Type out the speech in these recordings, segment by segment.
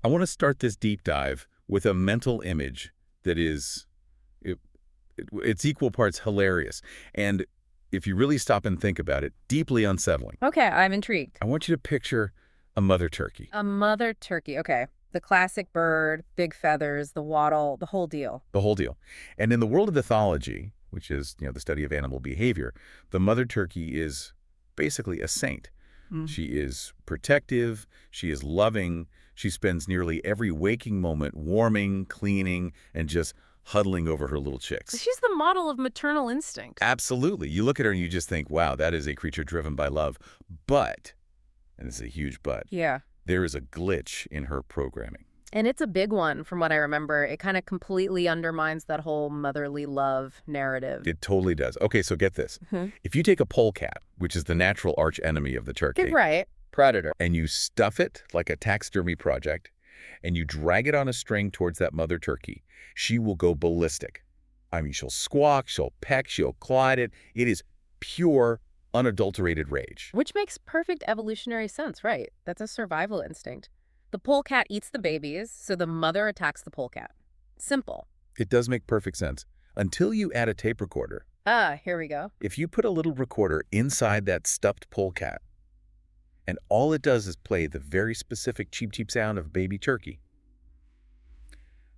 I want to start this deep dive with a mental image that is, it's equal parts hilarious. And if you really stop and think about it, deeply unsettling. Okay, I'm intrigued. I want you to picture a mother turkey. A mother turkey. Okay. The classic bird, big feathers, the wattle, the whole deal. The whole deal. And in the world of ethology, which is, the study of animal behavior, the mother turkey is basically a saint. She is protective, she is loving, she spends nearly every waking moment warming, cleaning, and just huddling over her little chicks. She's the model of maternal instinct. Absolutely. You look at her and you just think, wow, that is a creature driven by love. But, and this is a huge but, Yeah. there is a glitch in her programming. And it's a big one from what I remember. It kind of completely undermines that whole motherly love narrative. It totally does. Okay, so get this. If you take a polecat, which is the natural arch enemy of the turkey, Right. predator, and you stuff it like a taxidermy project, and you drag it on a string towards that mother turkey, she will go ballistic. I mean, she'll squawk, she'll peck, she'll claw at it. It is pure, unadulterated rage. Which makes perfect evolutionary sense, right? That's a survival instinct. The polecat eats the babies, so the mother attacks the polecat. Simple. It does make perfect sense. Until you add a tape recorder. Ah, here we go. If you put a little recorder inside that stuffed polecat, and all it does is play the very specific cheep cheep sound of baby turkey,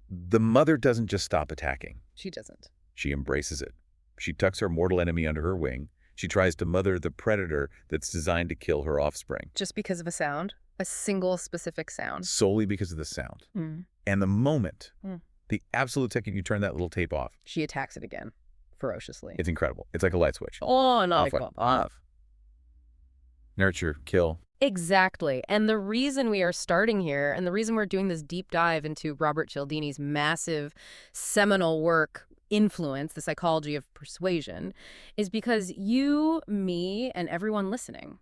the mother doesn't just stop attacking. She doesn't. She embraces it. She tucks her mortal enemy under her wing. She tries to mother the predator that's designed to kill her offspring. Just because of a sound? A single specific sound? Solely because of the sound. And the moment, the absolute second you turn that little tape off, she attacks it again, ferociously. it's incredible. It's like a light switch. On, Off. Nurture, kill. Exactly. And the reason we are starting here, and the reason we're doing this deep dive into Robert Cialdini's massive seminal work, Influence, the Psychology of Persuasion, is because you, me, and everyone listening,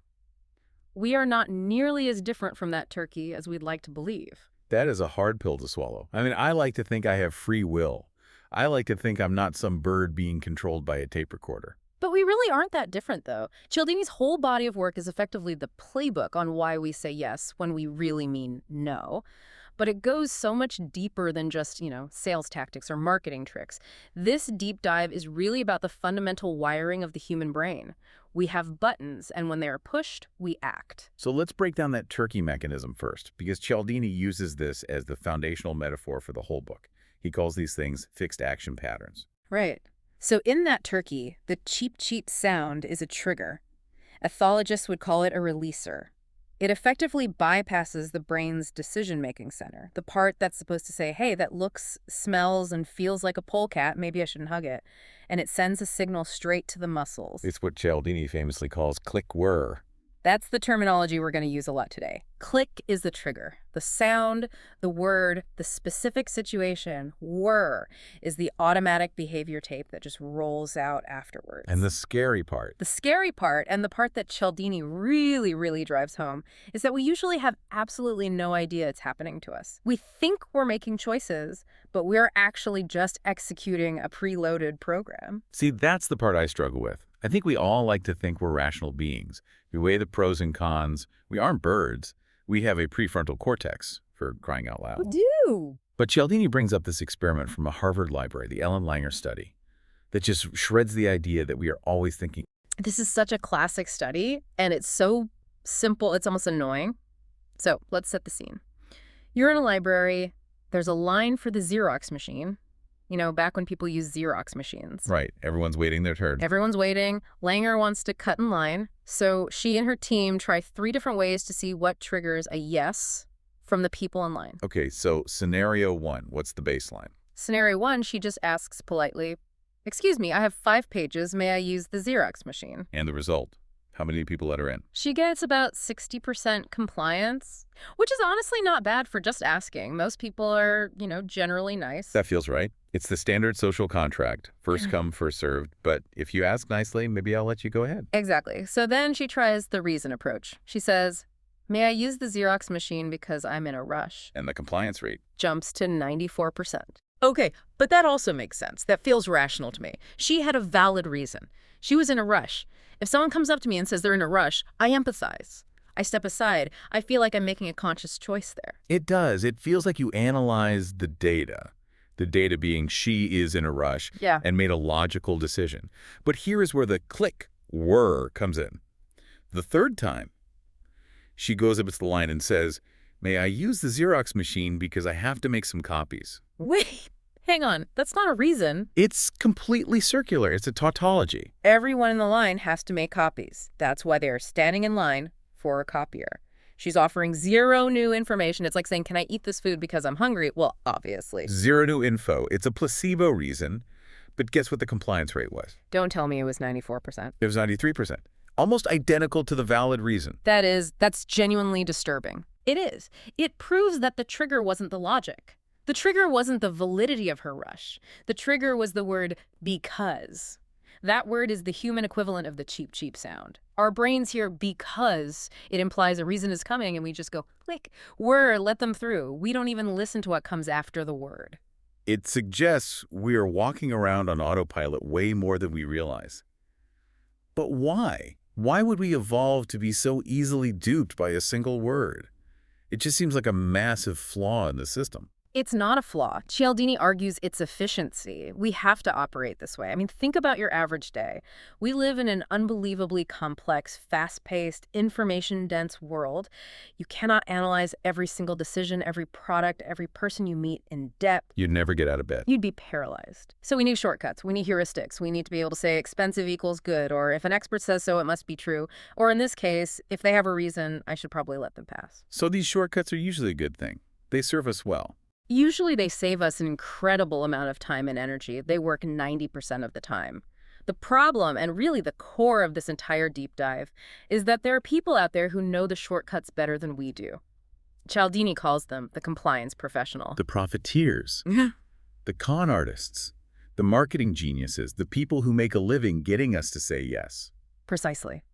we are not nearly as different from that turkey as we'd like to believe. That is a hard pill to swallow. I mean, I like to think I have free will. I like to think I'm not some bird being controlled by a tape recorder. But we really aren't that different, though. Cialdini's whole body of work is effectively the playbook on why we say yes when we really mean no. But it goes so much deeper than just, sales tactics or marketing tricks. This deep dive is really about the fundamental wiring of the human brain. We have buttons, and when they are pushed, we act. So let's break down that turkey mechanism first, because Cialdini uses this as the foundational metaphor for the whole book. He calls these things fixed action patterns. Right. So in that turkey, the cheep cheep sound is a trigger. Ethologists would call it a releaser. It effectively bypasses the brain's decision-making center, the part that's supposed to say, hey, that looks, smells, and feels like a polecat, maybe I shouldn't hug it. And it sends a signal straight to the muscles. It's what Cialdini famously calls click-whir. That's the terminology we're going to use a lot today. Click is the trigger. The sound, the word, the specific situation, whir, is the automatic behavior tape that just rolls out afterwards. And the scary part. The scary part, and the part that Cialdini really, really drives home, is that we usually have absolutely no idea it's happening to us. We think we're making choices, but we're actually just executing a preloaded program. See, that's the part I struggle with. I think we all like to think we're rational beings. We weigh the pros and cons. We aren't birds. We have a prefrontal cortex, for crying out loud. We do. But Cialdini brings up this experiment from a Harvard library, the Ellen Langer study, that just shreds the idea that we are always thinking. This is such a classic study, and it's so simple, it's almost annoying. So let's set the scene. You're in a library. There's a line for the Xerox machine. Back when people used Xerox machines. Right. Everyone's waiting their turn. Everyone's waiting. Langer wants to cut in line. So she and her team try 3 different ways to see what triggers a yes from the people in line. Okay, so scenario 1, what's the baseline? Scenario 1, she just asks politely, "Excuse me, I have 5 pages. May I use the Xerox machine?" And the result? How many people let her in? She gets about 60% compliance, which is honestly not bad for just asking. Most people are, generally nice. That feels right. It's the standard social contract. First come, first served. But if you ask nicely, maybe I'll let you go ahead. Exactly. So then she tries the reason approach. She says, "May I use the Xerox machine because I'm in a rush?" And the compliance rate jumps to 94%. Okay, but that also makes sense. That feels rational to me. She had a valid reason. She was in a rush. If someone comes up to me and says they're in a rush, I empathize. I step aside. I feel like I'm making a conscious choice there. It does. It feels like you analyze the data being she is in a rush, Yeah. and made a logical decision. But here is where the click, whir, comes in. The third time, she goes up to the line and says, "May I use the Xerox machine because I have to make some copies?" Wait, hang on. That's not a reason. It's completely circular. It's a tautology. Everyone in the line has to make copies. That's why they are standing in line for a copier. She's offering zero new information. It's like saying, can I eat this food because I'm hungry? Well, obviously. Zero new info. It's a placebo reason. But guess what the compliance rate was? Don't tell me it was 94%. It was 93%. Almost identical to the valid reason. That's genuinely disturbing. It is. It proves that the trigger wasn't the logic. The trigger wasn't the validity of her rush. The trigger was the word because. That word is the human equivalent of the cheep, cheep sound. Our brains hear because it implies a reason is coming, and we just go, click, whir, let them through. We don't even listen to what comes after the word. It suggests we are walking around on autopilot way more than we realize. But why? Why would we evolve to be so easily duped by a single word? It just seems like a massive flaw in the system. It's not a flaw. Cialdini argues it's efficiency. We have to operate this way. I mean, think about your average day. We live in an unbelievably complex, fast-paced, information-dense world. You cannot analyze every single decision, every product, every person you meet in depth. You'd never get out of bed. You'd be paralyzed. So we need shortcuts. We need heuristics. We need to be able to say expensive equals good, or if an expert says so, it must be true. Or in this case, if they have a reason, I should probably let them pass. So these shortcuts are usually a good thing. They serve us well. Usually they save us an incredible amount of time and energy. They work 90% of the time. The problem, and really the core of this entire deep dive, is that there are people out there who know the shortcuts better than we do. Cialdini calls them the compliance professional. The profiteers, the con artists, the marketing geniuses, the people who make a living getting us to say yes. Precisely.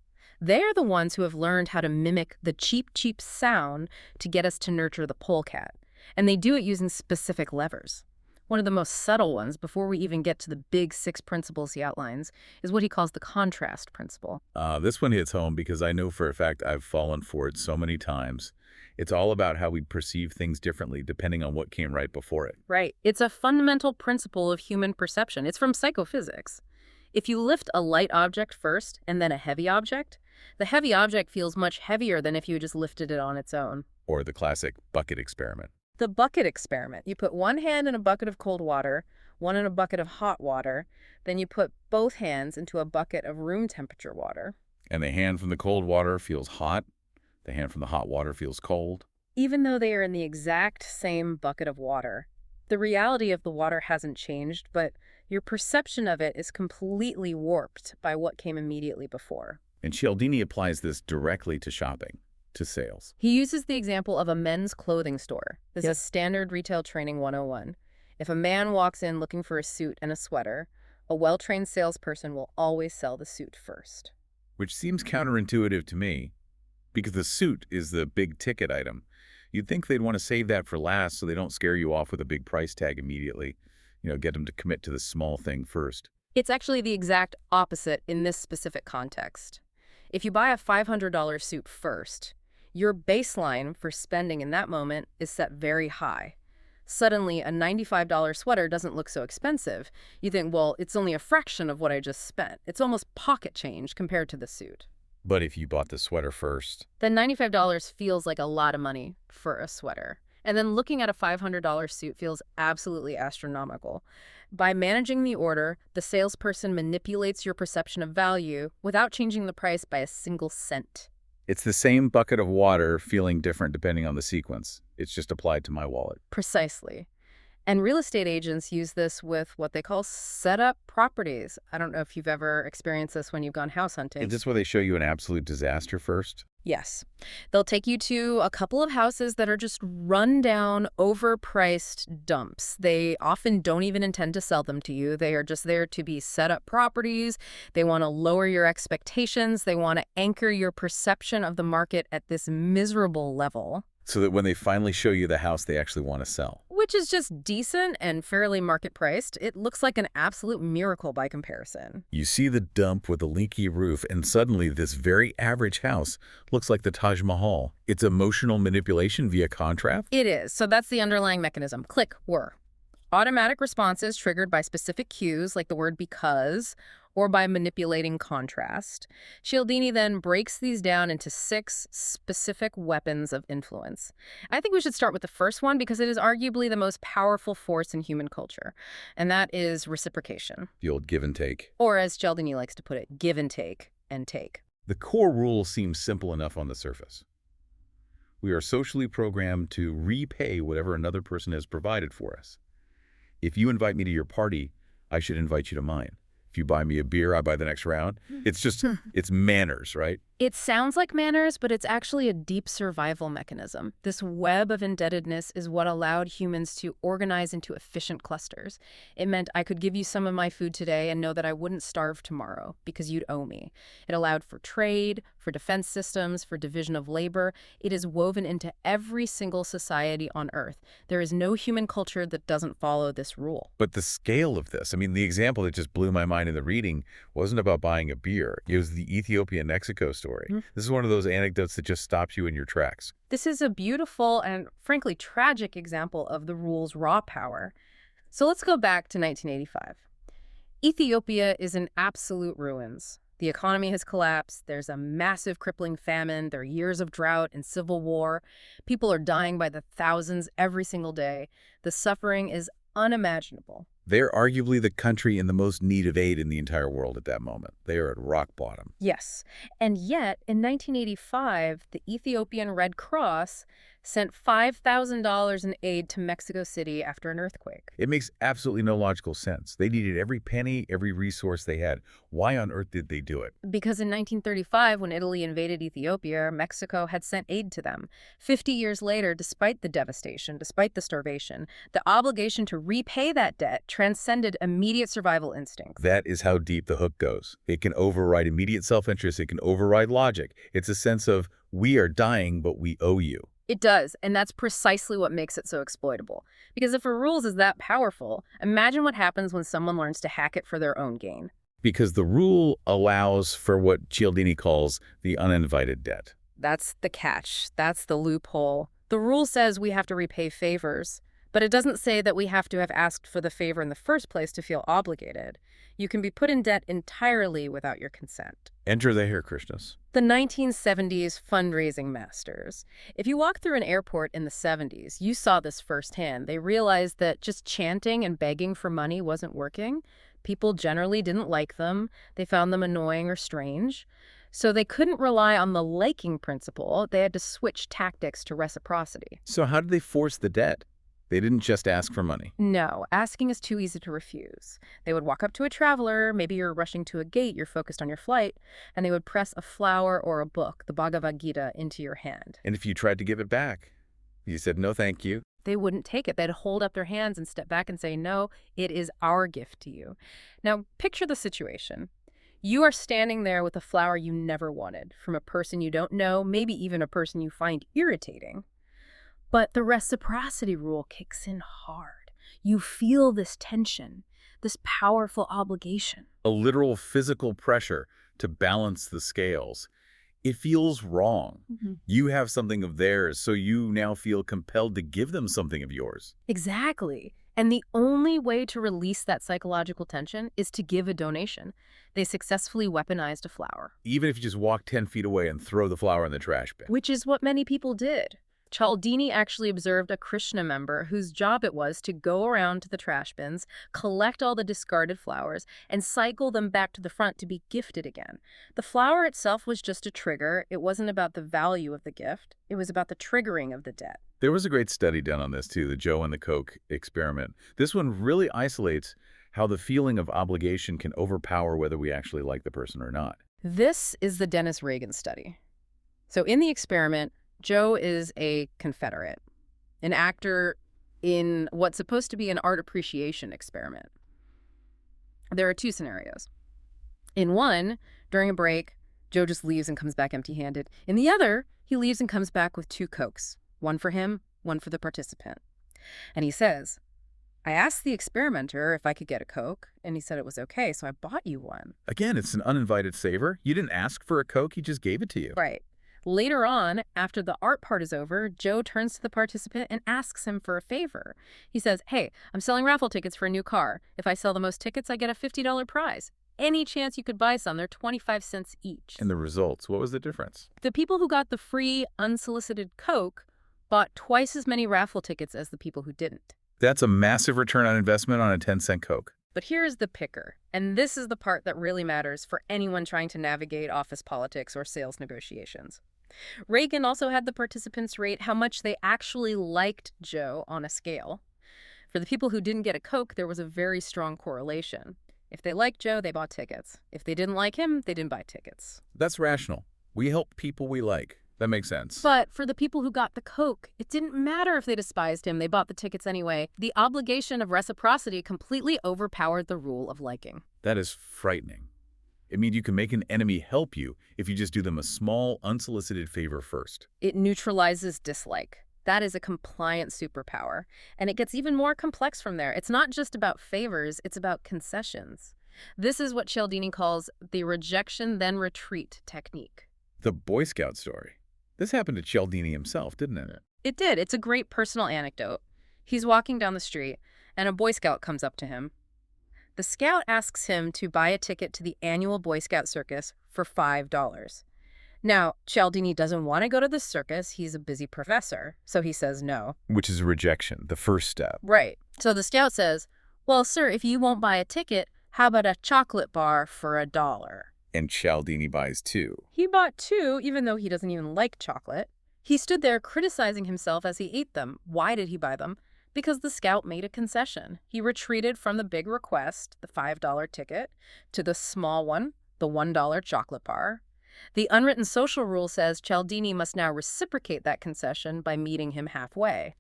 They are the ones who have learned how to mimic the cheep, cheep sound to get us to nurture the polecat. And they do it using specific levers. One of the most subtle ones, before we even get to the big 6 principles he outlines, is what he calls the contrast principle. This one hits home because I know for a fact I've fallen for it so many times. It's all about how we perceive things differently depending on what came right before it. Right. It's a fundamental principle of human perception. It's from psychophysics. If you lift a light object first and then a heavy object, the heavy object feels much heavier than if you just lifted it on its own. Or the classic bucket experiment. The bucket experiment. You put one hand in a bucket of cold water, one in a bucket of hot water, then you put both hands into a bucket of room temperature water. And the hand from the cold water feels hot. The hand from the hot water feels cold. Even though they are in the exact same bucket of water, the reality of the water hasn't changed, but your perception of it is completely warped by what came immediately before. And Cialdini applies this directly to shopping, to sales. He uses the example of a men's clothing store. This is standard retail training 101. If a man walks in looking for a suit and a sweater, a well-trained salesperson will always sell the suit first. Which seems counterintuitive to me, because the suit is the big ticket item. You'd think they'd want to save that for last so they don't scare you off with a big price tag immediately. Get them to commit to the small thing first. It's actually the exact opposite in this specific context. If you buy a $500 suit first, your baseline for spending in that moment is set very high. Suddenly, a $95 sweater doesn't look so expensive. You think, well, it's only a fraction of what I just spent. It's almost pocket change compared to the suit. But if you bought the sweater first, then $95 feels like a lot of money for a sweater. And then looking at a $500 suit feels absolutely astronomical. By managing the order, the salesperson manipulates your perception of value without changing the price by a single cent. it's the same bucket of water feeling different depending on the sequence. It's just applied to my wallet. Precisely. And real estate agents use this with what they call setup properties. I don't know if you've ever experienced this when you've gone house hunting. Is this where they show you an absolute disaster first? Yes. They'll take you to a couple of houses that are just run-down, overpriced dumps. They often don't even intend to sell them to you. They are just there to be set-up properties. They want to lower your expectations. They want to anchor your perception of the market at this miserable level. So that when they finally show you the house they actually want to sell. which is just decent and fairly market-priced. It looks like an absolute miracle by comparison. You see the dump with the leaky roof, and suddenly this very average house looks like the Taj Mahal. It's emotional manipulation via contrast? It is. So that's the underlying mechanism. Click, whir. Automatic responses triggered by specific cues, like the word because, or by manipulating contrast. Cialdini then breaks these down into 6 specific weapons of influence. I think we should start with the first one because it is arguably the most powerful force in human culture, and that is reciprocation. The old give and take. Or as Cialdini likes to put it, give and take and take. The core rule seems simple enough on the surface. We are socially programmed to repay whatever another person has provided for us. If you invite me to your party, I should invite you to mine. If you buy me a beer, I buy the next round. It's just, it's manners, right? It sounds like manners, but it's actually a deep survival mechanism. This web of indebtedness is what allowed humans to organize into efficient clusters. It meant I could give you some of my food today and know that I wouldn't starve tomorrow because you'd owe me. It allowed for trade, for defense systems, for division of labor. It is woven into every single society on Earth. There is no human culture that doesn't follow this rule. But the scale of this, I mean, the example that just blew my mind in the reading wasn't about buying a beer. It was the Ethiopia-Mexico story. This is one of those anecdotes that just stops you in your tracks. This is a beautiful and frankly tragic example of the rule's raw power. So let's go back to 1985. Ethiopia is in absolute ruins. The economy has collapsed. There's a massive crippling famine. There are years of drought and civil war. People are dying by the thousands every single day. The suffering is unimaginable. They're arguably the country in the most need of aid in the entire world at that moment. They are at rock bottom. Yes. And yet, in 1985, the Ethiopian Red Cross sent $5,000 in aid to Mexico City after an earthquake. It makes absolutely no logical sense. They needed every penny, every resource they had. Why on earth did they do it? Because in 1935, when Italy invaded Ethiopia, Mexico had sent aid to them. 50 years later, despite the devastation, despite the starvation, the obligation to repay that debt transcended immediate survival instincts. That is how deep the hook goes. It can override immediate self-interest. It can override logic. It's a sense of, we are dying, but we owe you. It does, and that's precisely what makes it so exploitable. Because if a rule is that powerful, imagine what happens when someone learns to hack it for their own gain. Because the rule allows for what Cialdini calls the uninvited debt. That's the catch. That's the loophole. The rule says we have to repay favors, but it doesn't say that we have to have asked for the favor in the first place to feel obligated. You can be put in debt entirely without your consent. Enter the Hare Krishnas. The 1970s fundraising masters. If you walk through an airport in the 70s, you saw this firsthand. They realized that just chanting and begging for money wasn't working. People generally didn't like them. They found them annoying or strange. So they couldn't rely on the liking principle. They had to switch tactics to reciprocity. So how did they force the debt? They didn't just ask for money. No, asking is too easy to refuse. They would walk up to a traveler, maybe you're rushing to a gate, you're focused on your flight, and they would press a flower or a book, the Bhagavad Gita, into your hand. And if you tried to give it back, you said, no, thank you. They wouldn't take it. They'd hold up their hands and step back and say, no, it is our gift to you. Now, picture the situation. You are standing there with a flower you never wanted, from a person you don't know, maybe even a person you find irritating. But the reciprocity rule kicks in hard. You feel this tension, this powerful obligation. A literal physical pressure to balance the scales. It feels wrong. You have something of theirs, so you now feel compelled to give them something of yours. Exactly. And the only way to release that psychological tension is to give a donation. They successfully weaponized a flower. Even if you just walk 10 feet away and throw the flower in the trash bin. Which is what many people did. Cialdini actually observed a Krishna member whose job it was to go around to the trash bins, collect all the discarded flowers, and cycle them back to the front to be gifted again. The flower itself was just a trigger. It wasn't about the value of the gift. It was about the triggering of the debt. There was a great study done on this too, the Joe and the Coke experiment. This one really isolates how the feeling of obligation can overpower whether we actually like the person or not. This is the Dennis Reagan study. So in the experiment, Joe is a Confederate, an actor in what's supposed to be an art appreciation experiment. There are 2 scenarios. In one, during a break, Joe just leaves and comes back empty-handed. In the other, he leaves and comes back with 2 Cokes, one for him, one for the participant. And he says, I asked the experimenter if I could get a Coke, and he said it was okay, so I bought you one. Again, it's an uninvited favor. You didn't ask for a Coke, he just gave it to you. Right. Later on, after the art part is over, Joe turns to the participant and asks him for a favor. He says, hey, I'm selling raffle tickets for a new car. If I sell the most tickets, I get a $50 prize. Any chance you could buy some, they're 25 cents each. And the results, what was the difference? The people who got the free, unsolicited Coke bought twice as many raffle tickets as the people who didn't. That's a massive return on investment on a 10-cent Coke. But here's the picker, and this is the part that really matters for anyone trying to navigate office politics or sales negotiations. Reagan also had the participants rate how much they actually liked Joe on a scale. For the people who didn't get a Coke, there was a very strong correlation. If they liked Joe, they bought tickets. If they didn't like him, they didn't buy tickets. That's rational. We help people we like. That makes sense. But for the people who got the Coke, it didn't matter if they despised him. They bought the tickets anyway. The obligation of reciprocity completely overpowered the rule of liking. That is frightening. It means you can make an enemy help you if you just do them a small, unsolicited favor first. It neutralizes dislike. That is a compliant superpower. And it gets even more complex from there. It's not just about favors, it's about concessions. This is what Cialdini calls the rejection then retreat technique. The Boy Scout story. This happened to Cialdini himself, didn't it? It did. It's a great personal anecdote. He's walking down the street, and a Boy Scout comes up to him. The scout asks him to buy a ticket to the annual Boy Scout circus for $5. Now, Cialdini doesn't want to go to the circus. He's a busy professor, so he says no. Which is a rejection, the first step. Right. So the scout says, well, sir, if you won't buy a ticket, how about a chocolate bar for $1? And Cialdini buys 2. He bought 2, even though he doesn't even like chocolate. He stood there criticizing himself as he ate them. Why did he buy them? Because the scout made a concession. He retreated from the big request, the $5 ticket, to the small one, the $1 chocolate bar. The unwritten social rule says Cialdini must now reciprocate that concession by meeting him halfway.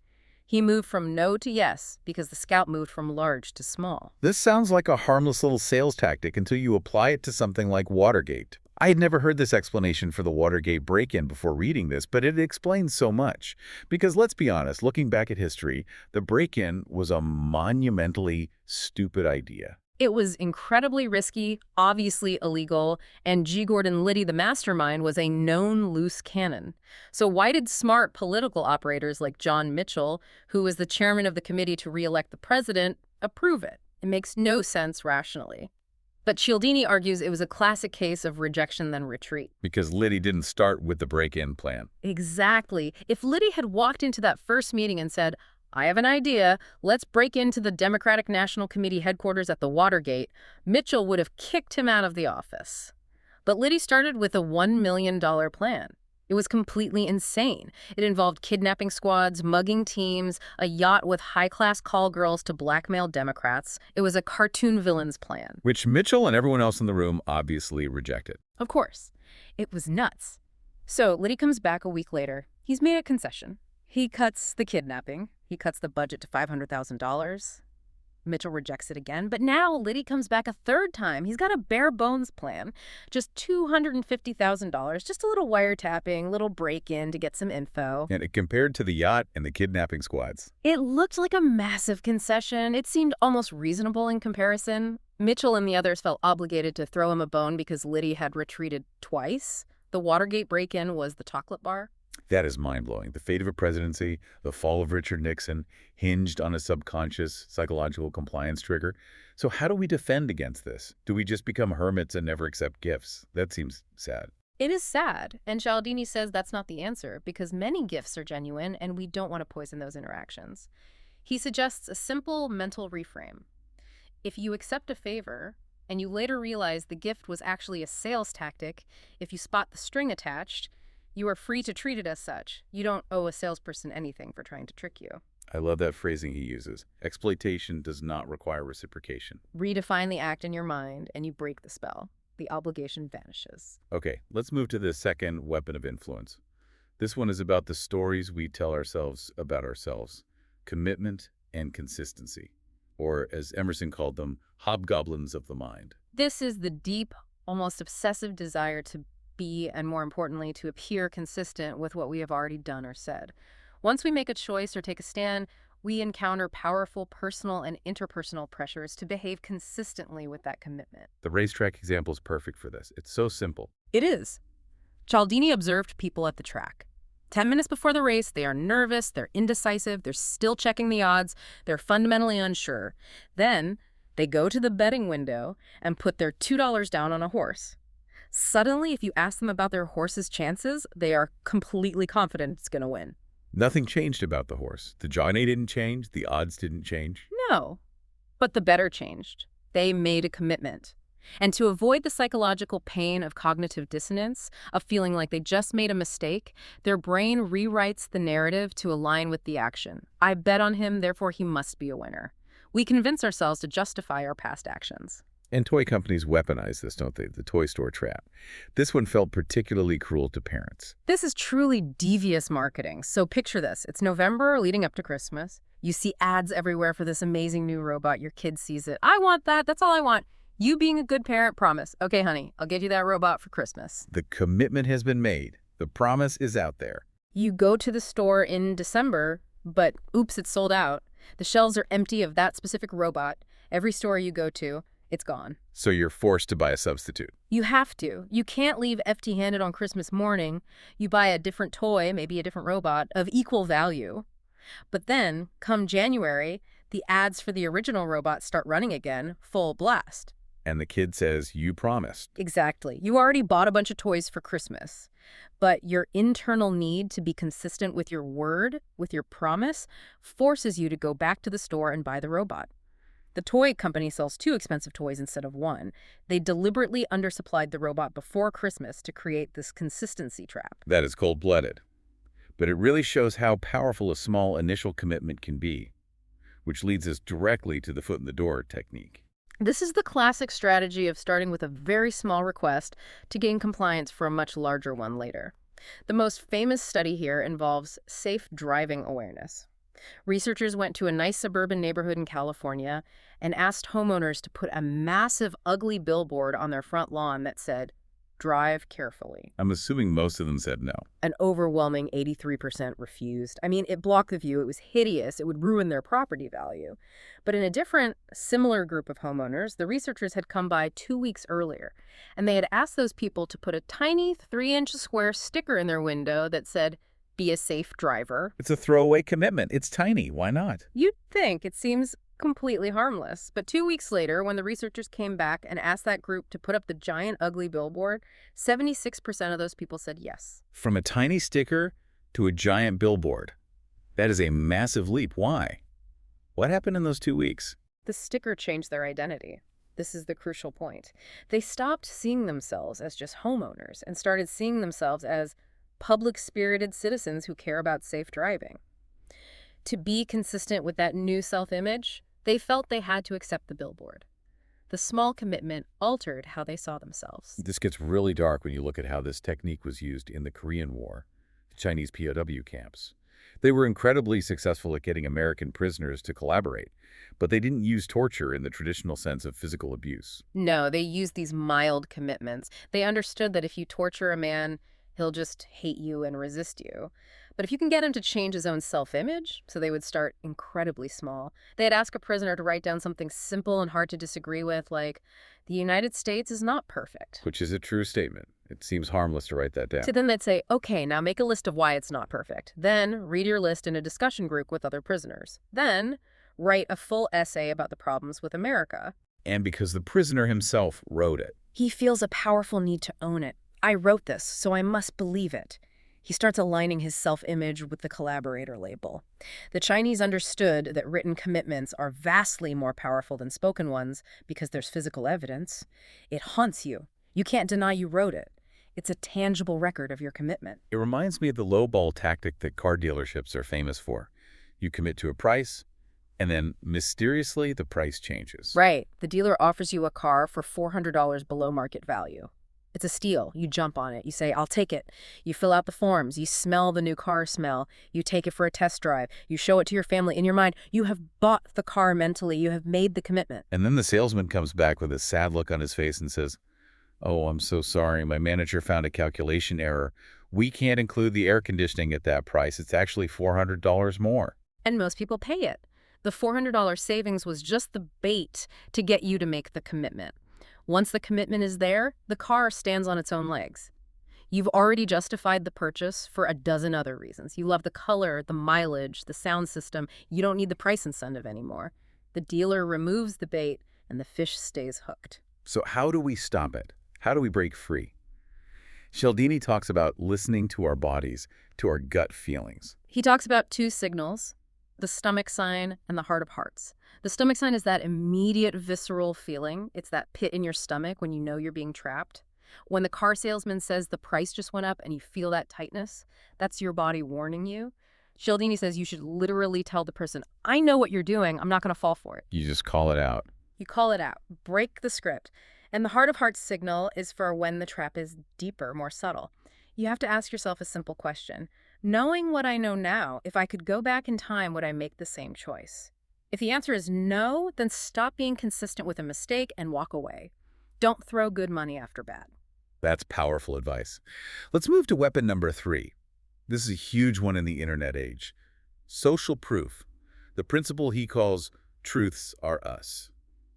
He moved from no to yes because the scout moved from large to small. This sounds like a harmless little sales tactic until you apply it to something like Watergate. I had never heard this explanation for the Watergate break-in before reading this, but it explains so much. Because let's be honest, looking back at history, the break-in was a monumentally stupid idea. It was incredibly risky, obviously illegal, and G. Gordon Liddy, the mastermind, was a known loose cannon. So why did smart political operators like John Mitchell, who was the chairman of the committee to re-elect the president, approve it? It makes no sense rationally. But Cialdini argues it was a classic case of rejection then retreat. Because Liddy didn't start with the break-in plan. Exactly. If Liddy had walked into that first meeting and said, I have an idea, let's break into the Democratic National Committee headquarters at the Watergate, Mitchell would have kicked him out of the office. But Liddy started with a $1 million plan. It was completely insane. It involved kidnapping squads, mugging teams, a yacht with high-class call girls to blackmail Democrats. It was a cartoon villain's plan. Which Mitchell and everyone else in the room obviously rejected. Of course. It was nuts. So Liddy comes back a week later. He's made a concession. He cuts the kidnapping. He cuts the budget to $500,000. Mitchell rejects it again, but now Liddy comes back a third time. He's got a bare bones plan, just $250,000, just a little wiretapping, little break-in to get some info. And it compared to the yacht and the kidnapping squads. It looked like a massive concession. It seemed almost reasonable in comparison. Mitchell and the others felt obligated to throw him a bone because Liddy had retreated twice. The Watergate break-in was the chocolate bar. That is mind-blowing. The fate of a presidency, the fall of Richard Nixon, hinged on a subconscious psychological compliance trigger. So how do we defend against this? Do we just become hermits and never accept gifts? That seems sad. It is sad, and Cialdini says that's not the answer because many gifts are genuine and we don't want to poison those interactions. He suggests a simple mental reframe. If you accept a favor and you later realize the gift was actually a sales tactic, if you spot the string attached, you are free to treat it as such. You don't owe a salesperson anything for trying to trick you. I love that phrasing he uses. Exploitation does not require reciprocation. Redefine the act in your mind and you break the spell. The obligation vanishes. Okay, let's move to the second weapon of influence. This one is about the stories we tell ourselves about ourselves. Commitment and consistency. Or, as Emerson called them, hobgoblins of the mind. This is the deep, almost obsessive desire to be, and more importantly, to appear consistent with what we have already done or said. Once we make a choice or take a stand, We encounter powerful personal and interpersonal pressures to behave consistently with that commitment. The racetrack example is perfect for this. It's so simple. It is. Cialdini observed people at the track. 10 minutes before the race, they are nervous, they're indecisive, they're still checking the odds, they're fundamentally unsure. Then they go to the betting window and put their $2 down on a horse. Suddenly, if you ask them about their horse's chances, they are completely confident it's going to win. Nothing changed about the horse. The jockey didn't change. The odds didn't change. No, but the bettor changed. They made a commitment. And to avoid the psychological pain of cognitive dissonance, of feeling like they just made a mistake, their brain rewrites the narrative to align with the action. I bet on him, therefore he must be a winner. We convince ourselves to justify our past actions. And toy companies weaponize this, don't they? The toy store trap. This one felt particularly cruel to parents. This is truly devious marketing. So picture this. It's November leading up to Christmas. You see ads everywhere for this amazing new robot. Your kid sees it. I want that. That's all I want. You being a good parent, promise. Okay, honey, I'll get you that robot for Christmas. The commitment has been made. The promise is out there. You go to the store in December, but oops, it's sold out. The shelves are empty of that specific robot. Every store you go to, it's gone. So you're forced to buy a substitute. You have to. You can't leave empty-handed on Christmas morning. You buy a different toy, maybe a different robot, of equal value. But then, come January, the ads for the original robot start running again, full blast. And the kid says, you promised. Exactly. You already bought a bunch of toys for Christmas, but your internal need to be consistent with your word, with your promise, forces you to go back to the store and buy the robot. The toy company sells 2 expensive toys instead of 1. They deliberately undersupplied the robot before Christmas to create this consistency trap. That is cold-blooded. But it really shows how powerful a small initial commitment can be, which leads us directly to the foot-in-the-door technique. This is the classic strategy of starting with a very small request to gain compliance for a much larger one later. The most famous study here involves safe driving awareness. Researchers went to a nice suburban neighborhood in California and asked homeowners to put a massive, ugly billboard on their front lawn that said, "Drive carefully." I'm assuming most of them said no. An overwhelming 83% refused. I mean, it blocked the view. It was hideous. It would ruin their property value. But in a different, similar group of homeowners, the researchers had come by 2 weeks earlier, and they had asked those people to put a tiny 3-inch square sticker in their window that said, "Be a safe driver." It's a throwaway commitment. It's tiny. Why not? You'd think it seems completely harmless. But 2 weeks later, when the researchers came back and asked that group to put up the giant, ugly billboard, 76% of those people said yes. From a tiny sticker to a giant billboard. That is a massive leap. Why? What happened in those 2 weeks? The sticker changed their identity. This is the crucial point. They stopped seeing themselves as just homeowners and started seeing themselves as public-spirited citizens who care about safe driving. To be consistent with that new self-image, they felt they had to accept the billboard. The small commitment altered how they saw themselves. This gets really dark when you look at how this technique was used in the Korean War, the Chinese POW camps. They were incredibly successful at getting American prisoners to collaborate, but they didn't use torture in the traditional sense of physical abuse. No, they used these mild commitments. They understood that if you torture a man, he'll just hate you and resist you. But if you can get him to change his own self-image, so they would start incredibly small. They'd ask a prisoner to write down something simple and hard to disagree with, like, "The United States is not perfect." Which is a true statement. It seems harmless to write that down. So then they'd say, "Okay, now make a list of why it's not perfect." Then read your list in a discussion group with other prisoners. Then write a full essay about the problems with America. And because the prisoner himself wrote it. He feels a powerful need to own it. I wrote this, so I must believe it. He starts aligning his self-image with the collaborator label. The Chinese understood that written commitments are vastly more powerful than spoken ones because there's physical evidence. It haunts you. You can't deny you wrote it. It's a tangible record of your commitment. It reminds me of the lowball tactic that car dealerships are famous for. You commit to a price, and then mysteriously the price changes. Right. The dealer offers you a car for $400 below market value. It's a steal. You jump on it. You say, "I'll take it." You fill out the forms. You smell the new car smell. You take it for a test drive. You show it to your family. In your mind, you have bought the car mentally. You have made the commitment. And then the salesman comes back with a sad look on his face and says, "Oh, I'm so sorry. My manager found a calculation error. We can't include the air conditioning at that price. It's actually $400 more." And most people pay it. The $400 savings was just the bait to get you to make the commitment. Once the commitment is there, the car stands on its own legs. You've already justified the purchase for a dozen other reasons. You love the color, the mileage, the sound system. You don't need the price incentive anymore. The dealer removes the bait, and the fish stays hooked. So how do we stop it? How do we break free? Cialdini talks about listening to our bodies, to our gut feelings. He talks about two signals, the stomach sign and the heart of hearts. The stomach sign is that immediate visceral feeling. It's that pit in your stomach when you know you're being trapped. When the car salesman says the price just went up and you feel that tightness, that's your body warning you. Cialdini says you should literally tell the person, I know what you're doing, I'm not going to fall for it. You just call it out. You call it out. Break the script. And the heart of hearts signal is for when the trap is deeper, more subtle. You have to ask yourself a simple question. Knowing what I know now, if I could go back in time, would I make the same choice? If the answer is no, then stop being consistent with a mistake and walk away. Don't throw good money after bad. That's powerful advice. Let's move to weapon number 3. This is a huge one in the internet age. Social proof. The principle he calls truths are us.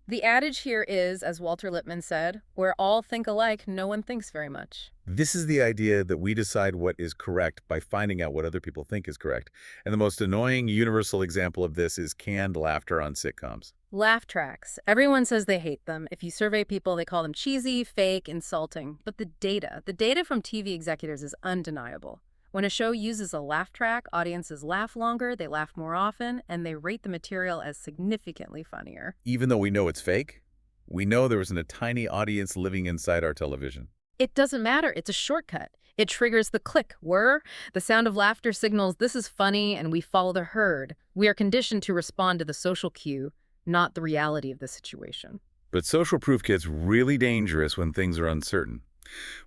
The adage here is, as Walter Lippmann said, where all think alike, no one thinks very much. This is the idea that we decide what is correct by finding out what other people think is correct. And the most annoying universal example of this is canned laughter on sitcoms. Laugh tracks. Everyone says they hate them. If you survey people, they call them cheesy, fake, insulting. But the data from TV executives is undeniable. When a show uses a laugh track, audiences laugh longer, they laugh more often, and they rate the material as significantly funnier. Even though we know it's fake, we know there isn't a tiny audience living inside our television. It doesn't matter. It's a shortcut. It triggers the click, whir. The sound of laughter signals this is funny, and we follow the herd. We are conditioned to respond to the social cue, not the reality of the situation. But social proof gets really dangerous when things are uncertain.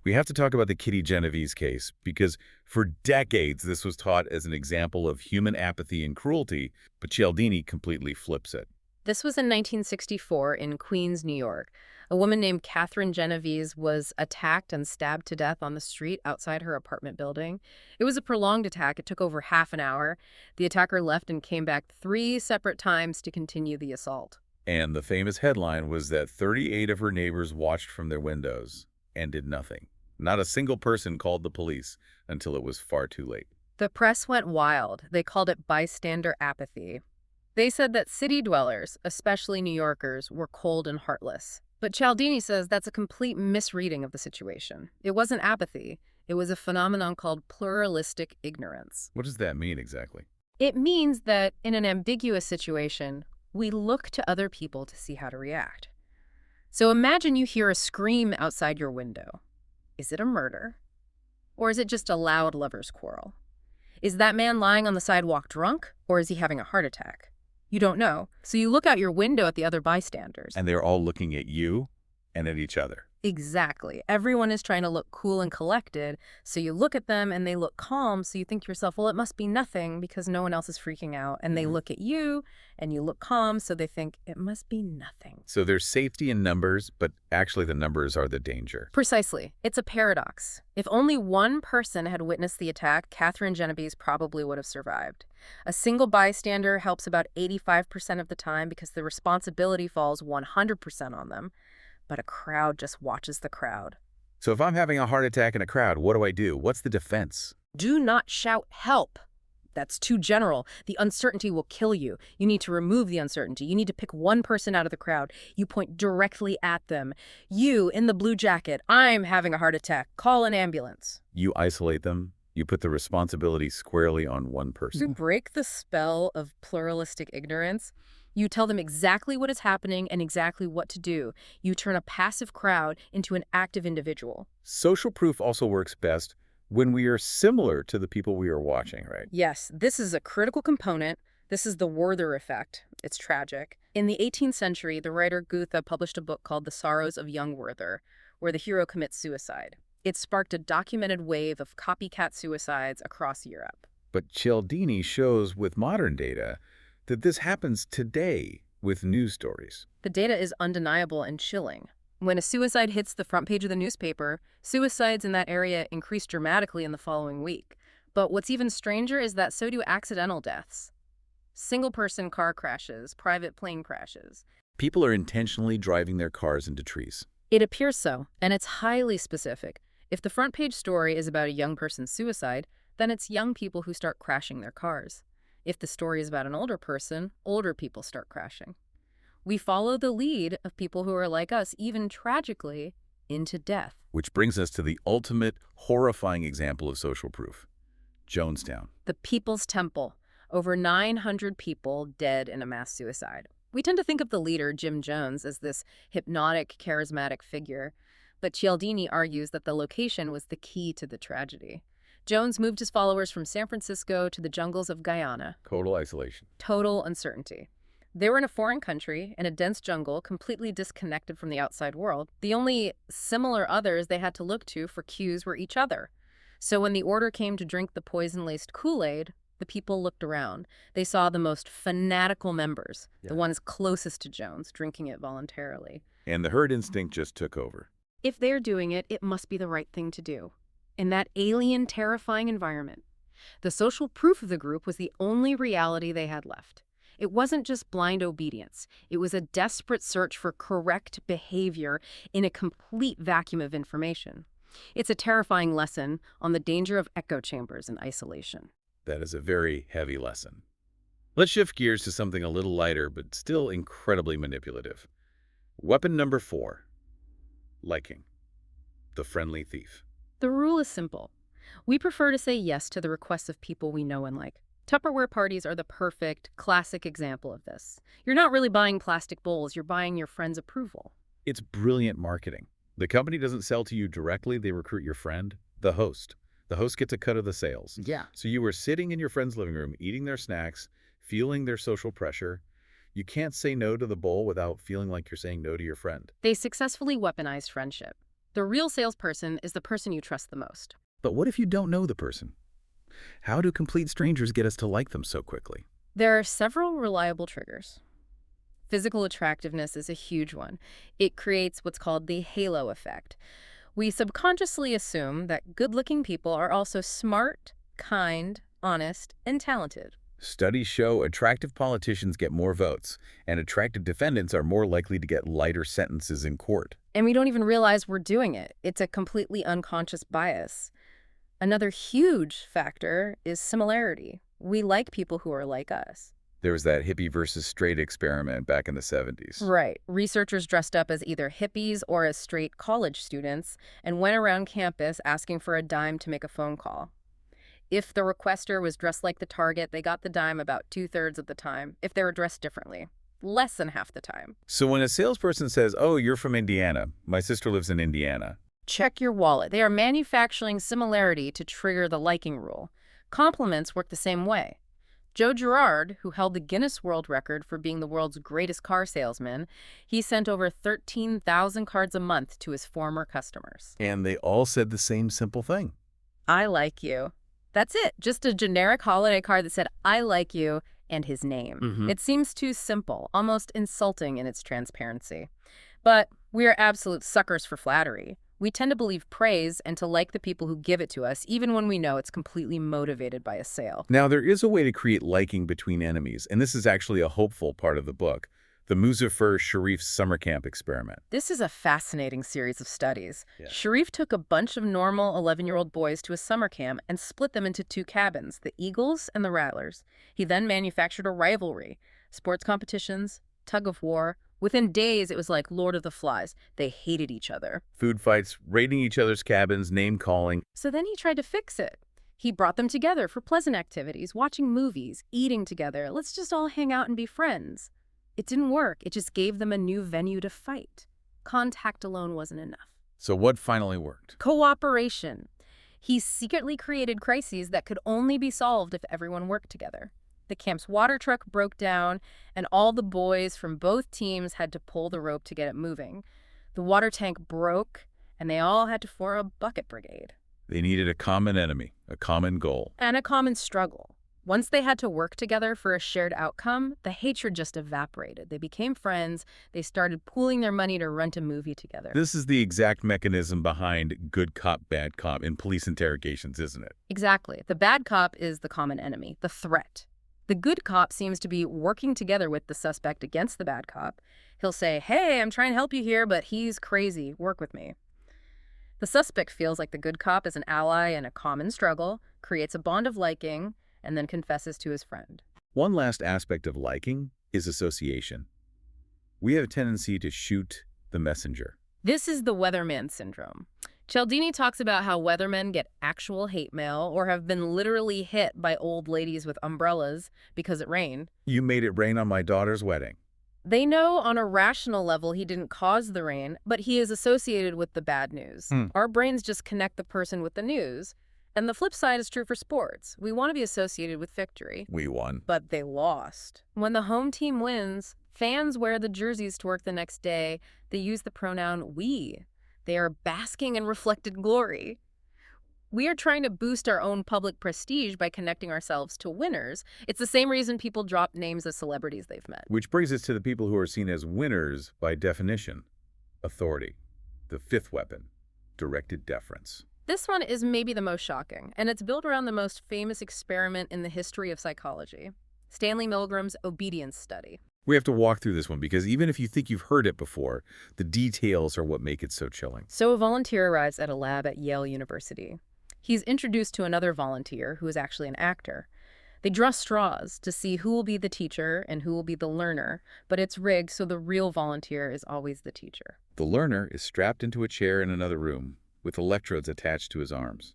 We have to talk about the Kitty Genovese case, because for decades this was taught as an example of human apathy and cruelty, but Cialdini completely flips it. This was in 1964 in Queens, New York. A woman named Catherine Genovese was attacked and stabbed to death on the street outside her apartment building. It was a prolonged attack. It took over half an hour. The attacker left and came back 3 separate times to continue the assault. And the famous headline was that 38 of her neighbors watched from their windows and did nothing. Not a single person called the police until it was far too late. The press went wild. They called it bystander apathy. They said that city dwellers, especially New Yorkers, were cold and heartless. But Cialdini says that's a complete misreading of the situation. It wasn't apathy. It was a phenomenon called pluralistic ignorance. What does that mean exactly? It means that in an ambiguous situation, we look to other people to see how to react. So imagine you hear a scream outside your window. Is it a murder? Or is it just a loud lover's quarrel? Is that man lying on the sidewalk drunk, or is he having a heart attack? You don't know, so you look out your window at the other bystanders. And they're all looking at you and at each other. Exactly. Everyone is trying to look cool and collected, so you look at them and they look calm, so you think to yourself, well, it must be nothing because no one else is freaking out. And they look at you and you look calm, so they think it must be nothing. So there's safety in numbers, but actually the numbers are the danger. Precisely. It's a paradox. If only one person had witnessed the attack, Catherine Genovese probably would have survived. A single bystander helps about 85% of the time because the responsibility falls 100% on them. But a crowd just watches the crowd. So if I'm having a heart attack in a crowd, what do? What's the defense? Do not shout help. That's too general. The uncertainty will kill you. You need to remove the uncertainty. You need to pick one person out of the crowd. You point directly at them. You, in the blue jacket, I'm having a heart attack. Call an ambulance. You isolate them. You put the responsibility squarely on one person. To break the spell of pluralistic ignorance, you tell them exactly what is happening and exactly what to do. You turn a passive crowd into an active individual. Social proof also works best when we are similar to the people we are watching, right? Yes, this is a critical component. This is the Werther effect. It's tragic. In the 18th century, the writer Goethe published a book called The Sorrows of Young Werther, where the hero commits suicide. It sparked a documented wave of copycat suicides across Europe. But Cialdini shows with modern data that this happens today with news stories. The data is undeniable and chilling. When a suicide hits the front page of the newspaper, suicides in that area increase dramatically in the following week. But what's even stranger is that so do accidental deaths. Single-person car crashes, private plane crashes. People are intentionally driving their cars into trees. It appears so, and it's highly specific. If the front page story is about a young person's suicide, then it's young people who start crashing their cars. If the story is about an older person, older people start crashing. We follow the lead of people who are like us, even tragically, into death. Which brings us to the ultimate, horrifying example of social proof. Jonestown. The People's Temple. Over 900 people dead in a mass suicide. We tend to think of the leader, Jim Jones, as this hypnotic, charismatic figure, but Cialdini argues that the location was the key to the tragedy. Jones moved his followers from San Francisco to the jungles of Guyana. Total isolation. Total uncertainty. They were in a foreign country, in a dense jungle, completely disconnected from the outside world. The only similar others they had to look to for cues were each other. So when the order came to drink the poison-laced Kool-Aid, the people looked around. They saw the most fanatical members, the ones closest to Jones, drinking it voluntarily. And the herd instinct just took over. If they're doing it, it must be the right thing to do. In that alien, terrifying environment, the social proof of the group was the only reality they had left. It wasn't just blind obedience. It was a desperate search for correct behavior in a complete vacuum of information. It's a terrifying lesson on the danger of echo chambers and isolation. That is a very heavy lesson. Let's shift gears to something a little lighter, but still incredibly manipulative. Weapon number 4. Liking. The friendly thief. The rule is simple. We prefer to say yes to the requests of people we know and like. Tupperware parties are the perfect, classic example of this. You're not really buying plastic bowls, you're buying your friend's approval. It's brilliant marketing. The company doesn't sell to you directly, they recruit your friend, the host. The host gets a cut of the sales. Yeah. So you were sitting in your friend's living room, eating their snacks, feeling their social pressure. You can't say no to the bowl without feeling like you're saying no to your friend. They successfully weaponized friendship. The real salesperson is the person you trust the most. But what if you don't know the person? How do complete strangers get us to like them so quickly? There are several reliable triggers. Physical attractiveness is a huge one. It creates what's called the halo effect. We subconsciously assume that good-looking people are also smart, kind, honest, and talented. Studies show attractive politicians get more votes, and attractive defendants are more likely to get lighter sentences in court. And we don't even realize we're doing it. It's a completely unconscious bias. Another huge factor is similarity. We like people who are like us. There was that hippie versus straight experiment back in the 70s. Right. Researchers dressed up as either hippies or as straight college students and went around campus asking for a dime to make a phone call. If the requester was dressed like the target, they got the dime about 2/3 of the time. If they were dressed differently, less than half the time. So when a salesperson says, "Oh, you're from Indiana. My sister lives in Indiana." Check your wallet. They are manufacturing similarity to trigger the liking rule. Compliments work the same way. Joe Girard, who held the Guinness World Record for being the world's greatest car salesman, he sent over 13,000 cards a month to his former customers. And they all said the same simple thing. I like you. That's it. Just a generic holiday card that said, I like you, and his name. It seems too simple, almost insulting in its transparency. But we are absolute suckers for flattery. We tend to believe praise and to like the people who give it to us, even when we know it's completely motivated by a sale. Now, there is a way to create liking between enemies, and this is actually a hopeful part of the book, the Muzaffar Sharif's summer camp experiment. This is a fascinating series of studies. Sharif took a bunch of normal 11-year-old boys to a summer camp and split them into 2 cabins, the Eagles and the Rattlers. He then manufactured a rivalry, sports competitions, tug of war. Within days, it was like Lord of the Flies. They hated each other. Food fights, raiding each other's cabins, name-calling. So then he tried to fix it. He brought them together for pleasant activities, watching movies, eating together. Let's just all hang out and be friends. It didn't work. It just gave them a new venue to fight. Contact alone wasn't enough. So what finally worked? Cooperation. He secretly created crises that could only be solved if everyone worked together. The camp's water truck broke down, and all the boys from both teams had to pull the rope to get it moving. The water tank broke, and they all had to form a bucket brigade. They needed a common enemy, a common goal. And a common struggle. Once they had to work together for a shared outcome, the hatred just evaporated. They became friends. They started pooling their money to rent a movie together. This is the exact mechanism behind good cop, bad cop in police interrogations, isn't it? Exactly. The bad cop is the common enemy, the threat. The good cop seems to be working together with the suspect against the bad cop. He'll say, "Hey, I'm trying to help you here, but he's crazy. Work with me." The suspect feels like the good cop is an ally in a common struggle, creates a bond of liking, and then confesses to his friend. One last aspect of liking is association. We have a tendency to shoot the messenger. This is the weatherman syndrome. Cialdini talks about how weathermen get actual hate mail or have been literally hit by old ladies with umbrellas because it rained. You made it rain on my daughter's wedding. They know on a rational level he didn't cause the rain, but he is associated with the bad news. Our brains just connect the person with the news. And the flip side is true for sports. We want to be associated with victory. We won. But they lost. When the home team wins, fans wear the jerseys to work the next day. They use the pronoun we. They are basking in reflected glory. We are trying to boost our own public prestige by connecting ourselves to winners. It's the same reason people drop names of celebrities they've met. Which brings us to the people who are seen as winners by definition. Authority. The fifth weapon. Directed deference. This one is maybe the most shocking, and it's built around the most famous experiment in the history of psychology, Stanley Milgram's obedience study. We have to walk through this one because even if you think you've heard it before, the details are what make it so chilling. So a volunteer arrives at a lab at Yale University. He's introduced to another volunteer who is actually an actor. They draw straws to see who will be the teacher and who will be the learner, but it's rigged so the real volunteer is always the teacher. The learner is strapped into a chair in another room with electrodes attached to his arms.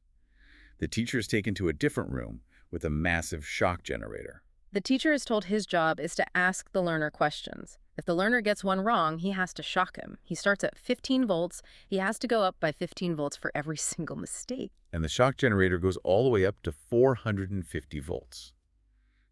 The teacher is taken to a different room with a massive shock generator. The teacher is told his job is to ask the learner questions. If the learner gets one wrong, he has to shock him. He starts at 15 volts. He has to go up by 15 volts for every single mistake. And the shock generator goes all the way up to 450 volts.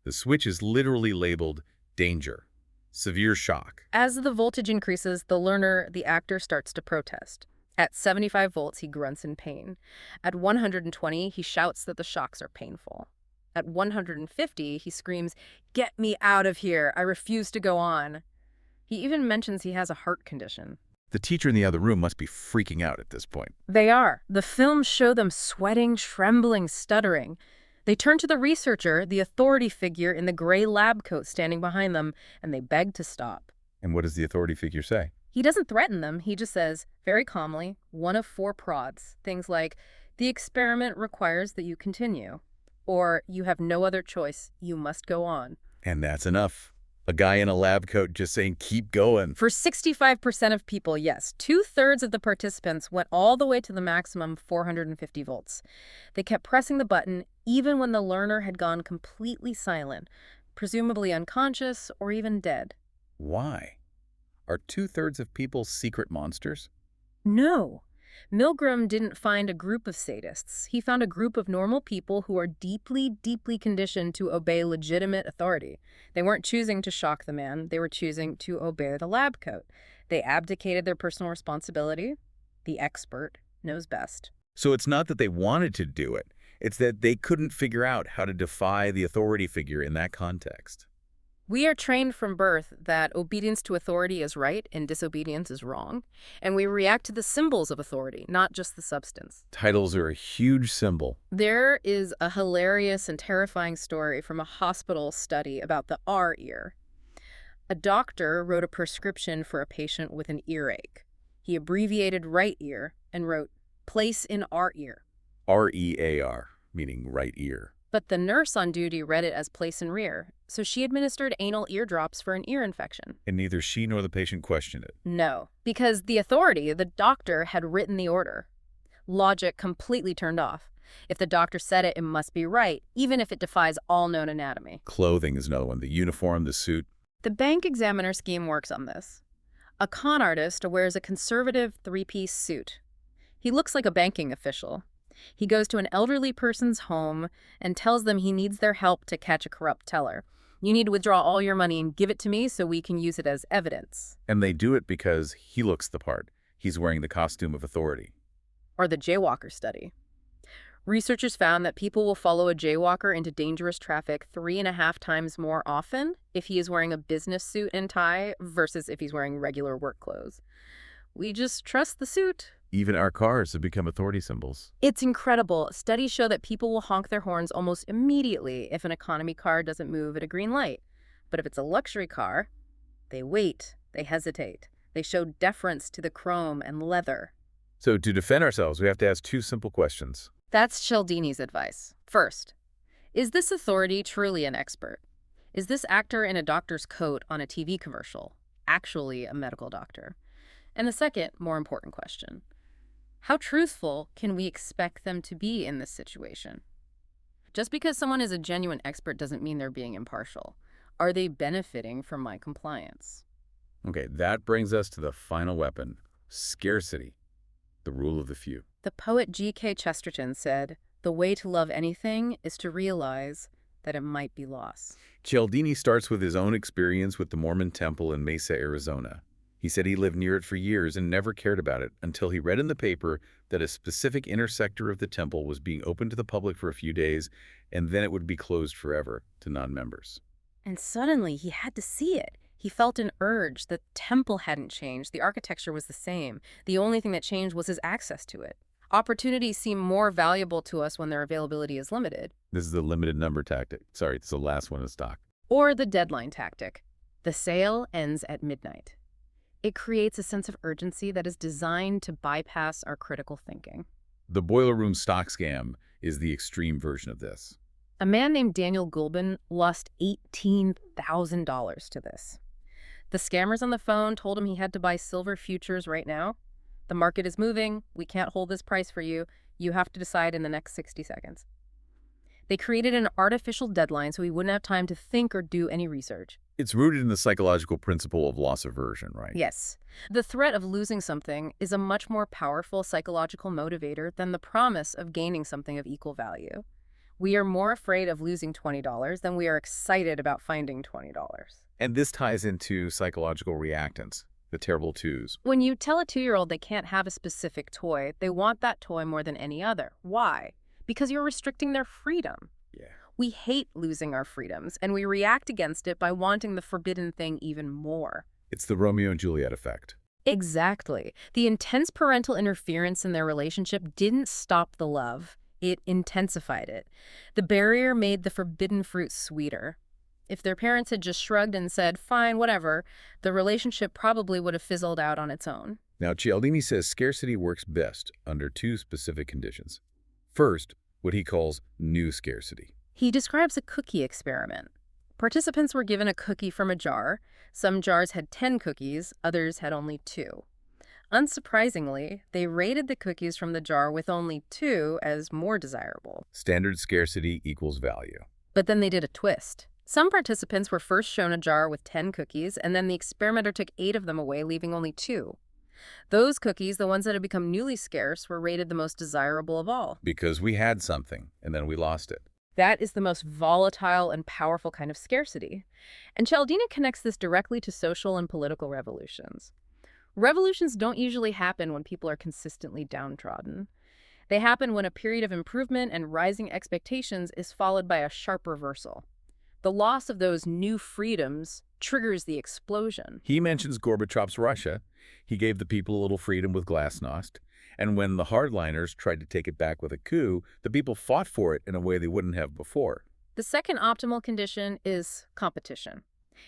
The switch is literally labeled danger, severe shock. As the voltage increases, the learner, the actor, starts to protest. At 75 volts, he grunts in pain. At 120, he shouts that the shocks are painful. At 150, he screams, "Get me out of here! I refuse to go on." He even mentions he has a heart condition. The teacher in the other room must be freaking out at this point. They are. The films show them sweating, trembling, stuttering. They turn to the researcher, the authority figure in the gray lab coat standing behind them, and they beg to stop. And what does the authority figure say? He doesn't threaten them. He just says, very calmly, one of 4 prods. Things like, "The experiment requires that you continue." Or, "You have no other choice. You must go on." And that's enough. A guy in a lab coat just saying, keep going. For 65% of people, yes. 2/3 of the participants went all the way to the maximum 450 volts. They kept pressing the button even when the learner had gone completely silent, presumably unconscious or even dead. Why? Are 2/3 of people secret monsters? No. Milgram didn't find a group of sadists. He found a group of normal people who are deeply, deeply conditioned to obey legitimate authority. They weren't choosing to shock the man. They were choosing to obey the lab coat. They abdicated their personal responsibility. The expert knows best. So it's not that they wanted to do it. It's that they couldn't figure out how to defy the authority figure in that context. We are trained from birth that obedience to authority is right and disobedience is wrong, and we react to the symbols of authority, not just the substance. Titles are a huge symbol. There is a hilarious and terrifying story from a hospital study about the R ear. A doctor wrote a prescription for a patient with an earache. He abbreviated right ear and wrote, "Place in R ear." R-E-A-R, meaning right ear. But the nurse on duty read it as place in rear, so she administered anal eardrops for an ear infection. And neither she nor the patient questioned it. No, because the authority, the doctor, had written the order. Logic completely turned off. If the doctor said it, it must be right, even if it defies all known anatomy. Clothing is another one. The uniform, the suit. The bank examiner scheme works on this. A con artist wears a conservative 3-piece suit. He looks like a banking official. He goes to an elderly person's home and tells them he needs their help to catch a corrupt teller. "You need to withdraw all your money and give it to me so we can use it as evidence." And they do it because he looks the part. He's wearing the costume of authority. Or the jaywalker study. Researchers found that people will follow a jaywalker into dangerous traffic 3.5 times more often if he is wearing a business suit and tie versus if he's wearing regular work clothes. We just trust the suit. Even our cars have become authority symbols. It's incredible. Studies show that people will honk their horns almost immediately if an economy car doesn't move at a green light. But if it's a luxury car, they wait, they hesitate. They show deference to the chrome and leather. So to defend ourselves, we have to ask two simple questions. That's Cialdini's advice. First, is this authority truly an expert? Is this actor in a doctor's coat on a TV commercial actually a medical doctor? And the second, more important question, how truthful can we expect them to be in this situation? Just because someone is a genuine expert doesn't mean they're being impartial. Are they benefiting from my compliance? Okay, that brings us to the final weapon, scarcity, the rule of the few. The poet G.K. Chesterton said, "The way to love anything is to realize that it might be lost." Cialdini starts with his own experience with the Mormon temple in Mesa, Arizona. He said he lived near it for years and never cared about it until he read in the paper that a specific inner sector of the temple was being opened to the public for a few days, and then it would be closed forever to non-members. And suddenly he had to see it. He felt an urge. The temple hadn't changed. The architecture was the same. The only thing that changed was his access to it. Opportunities seem more valuable to us when their availability is limited. This is the limited number tactic. Sorry, it's the last one in stock. Or the deadline tactic. The sale ends at midnight. It creates a sense of urgency that is designed to bypass our critical thinking. The boiler room stock scam is the extreme version of this. A man named Daniel Gulbin lost $18,000 to this. The scammers on the phone told him he had to buy silver futures right now. The market is moving. We can't hold this price for you. You have to decide in the next 60 seconds. They created an artificial deadline so he wouldn't have time to think or do any research. It's rooted in the psychological principle of loss aversion, right? Yes. The threat of losing something is a much more powerful psychological motivator than the promise of gaining something of equal value. We are more afraid of losing $20 than we are excited about finding $20. And this ties into psychological reactance, the terrible twos. When you tell a 2-year-old they can't have a specific toy, they want that toy more than any other. Why? Because you're restricting their freedom. Yeah. We hate losing our freedoms, and we react against it by wanting the forbidden thing even more. It's the Romeo and Juliet effect. Exactly. The intense parental interference in their relationship didn't stop the love. It intensified it. The barrier made the forbidden fruit sweeter. If their parents had just shrugged and said, fine, whatever, the relationship probably would have fizzled out on its own. Now, Cialdini says scarcity works best under two specific conditions. First, what he calls new scarcity. He describes a cookie experiment. Participants were given a cookie from a jar. Some jars had 10 cookies, others had only 2. Unsurprisingly, they rated the cookies from the jar with only 2 as more desirable. Standard scarcity equals value. But then they did a twist. Some participants were first shown a jar with 10 cookies, and then the experimenter took 8 of them away, leaving only 2. Those cookies, the ones that had become newly scarce, were rated the most desirable of all. Because we had something, and then we lost it. That is the most volatile and powerful kind of scarcity. And Cialdini connects this directly to social and political revolutions. Revolutions don't usually happen when people are consistently downtrodden. They happen when a period of improvement and rising expectations is followed by a sharp reversal. The loss of those new freedoms triggers the explosion. He mentions Gorbachev's Russia. He gave the people a little freedom with glasnost. And when the hardliners tried to take it back with a coup, the people fought for it in a way they wouldn't have before. The second optimal condition is competition.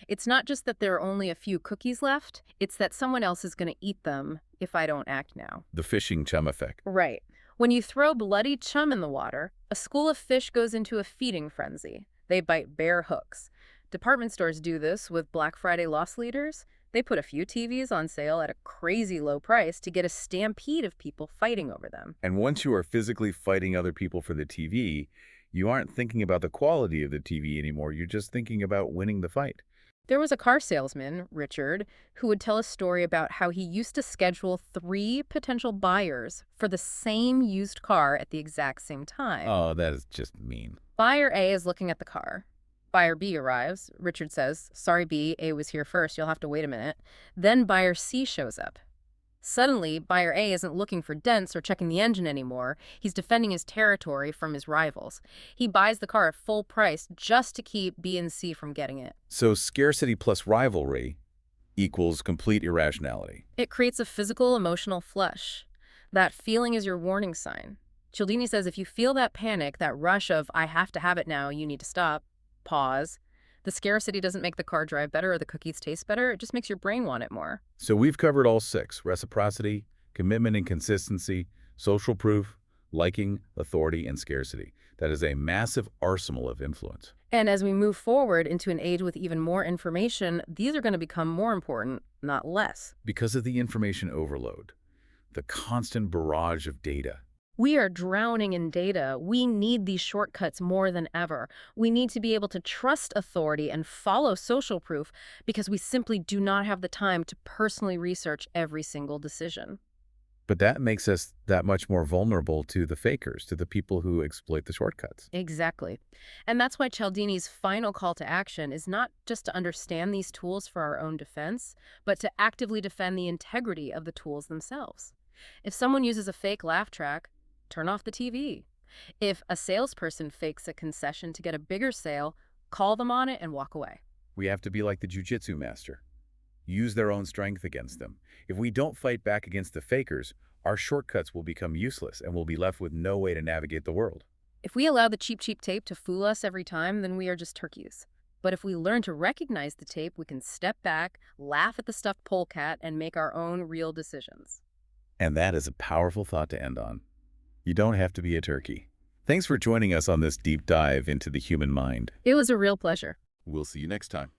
It's not just that there are only a few cookies left, it's that someone else is going to eat them if I don't act now. The fishing chum effect. Right. When you throw bloody chum in the water, a school of fish goes into a feeding frenzy. They bite bare hooks. Department stores do this with Black Friday loss leaders. They put a few TVs on sale at a crazy low price to get a stampede of people fighting over them. And once you are physically fighting other people for the TV, you aren't thinking about the quality of the TV anymore. You're just thinking about winning the fight. There was a car salesman, Richard, who would tell a story about how he used to schedule 3 potential buyers for the same used car at the exact same time. Oh, that is just mean. Buyer A is looking at the car. Buyer B arrives. Richard says, sorry, B, A was here first. You'll have to wait a minute. Then buyer C shows up. Suddenly, buyer A isn't looking for dents or checking the engine anymore. He's defending his territory from his rivals. He buys the car at full price just to keep B and C from getting it. So scarcity plus rivalry equals complete irrationality. It creates a physical, emotional flush. That feeling is your warning sign. Cialdini says if you feel that panic, that rush of, I have to have it now, you need to stop, pause. The scarcity doesn't make the car drive better or the cookies taste better. It just makes your brain want it more. So we've covered all 6: reciprocity, commitment and consistency, social proof, liking, authority, and scarcity. That is a massive arsenal of influence. And as we move forward into an age with even more information, these are going to become more important, not less. Because of the information overload, the constant barrage of data. We are drowning in data. We need these shortcuts more than ever. We need to be able to trust authority and follow social proof because we simply do not have the time to personally research every single decision. But that makes us that much more vulnerable to the fakers, to the people who exploit the shortcuts. Exactly. And that's why Cialdini's final call to action is not just to understand these tools for our own defense, but to actively defend the integrity of the tools themselves. If someone uses a fake laugh track, turn off the TV. If a salesperson fakes a concession to get a bigger sale, call them on it and walk away. We have to be like the jiu-jitsu master. Use their own strength against them. If we don't fight back against the fakers, our shortcuts will become useless and we'll be left with no way to navigate the world. If we allow the cheap tape to fool us every time, then we are just turkeys. But if we learn to recognize the tape, we can step back, laugh at the stuffed polecat, and make our own real decisions. And that is a powerful thought to end on. You don't have to be a turkey. Thanks for joining us on this deep dive into the human mind. It was a real pleasure. We'll see you next time.